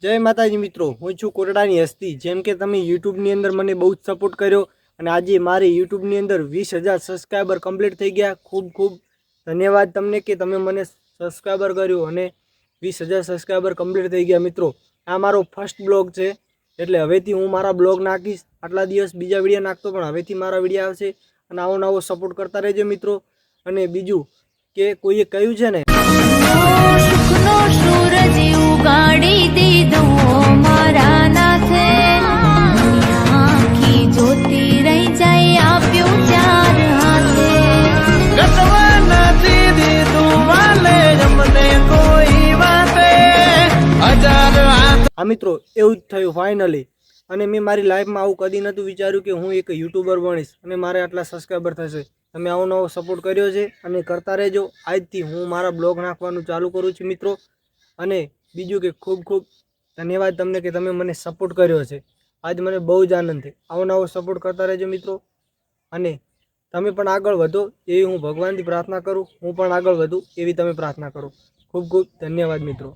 जय माताजी मित्रों, हूँ छूँ कोटडानी हस्ती। जेम के तमे यूट्यूबनी अंदर मने बहुत सपोर्ट कर्यो अने आजे मारे यूट्यूबनी अंदर 20,000 सब्सक्राइबर कम्प्लीट थई गया। खूब खूब धन्यवाद तमने के तमे मने सब्सक्राइबर कर्यो अने 20,000 सब्सक्राइबर कम्प्लीट थई गया। मित्रों, आ मारो फर्स्ट ब्लॉग छे एटले हवेथी हूँ मारा ब्लॉग नाखीश। आटला दिवस बीजा विडियो नाखतो पण हवेथी मारा विडियो आवशे अने आवो नवो सपोर्ट करता रहेजो मित्रों। अने बीजू के कोઈએ कह्युं छे ने सुखनो सूरज उगाड़ी दीधो मारा नाथे दुनिया की ज्योति रही जाए आप्यो चार हाथे गतवा नथी दीधु वाले जमने कोई वाते हजार हाथ। आ मित्रों एवुं ज थयुं फाइनली। अने मैं मारी लाइफ में आवुं कदी नहोतुं विचार्युं के हूँ एक यूट्यूबर बनीश अने मारे आटला सब्सक्राइबर थशे। तमे आवो नवो सपोर्ट कर्यो छे अने करता रहेजो। आजथी हूँ मारा ब्लॉग नाखवानुं चालू करूँ छुं मित्रों। अने बीजुं के खूब खूब धन्यवाद तमने के तमे मने सपोर्ट कर्यो छे। आज मने बहु ज आनंद थयो। आवो नवो सपोर्ट करता रहेजो मित्रों। अने तमे पण आगळ वधो एवी हूँ भगवानथी प्रार्थना करूँ। हूँ पण आगळ वधुं एवी तमे प्रार्थना करो। खूब खूब धन्यवाद मित्रों।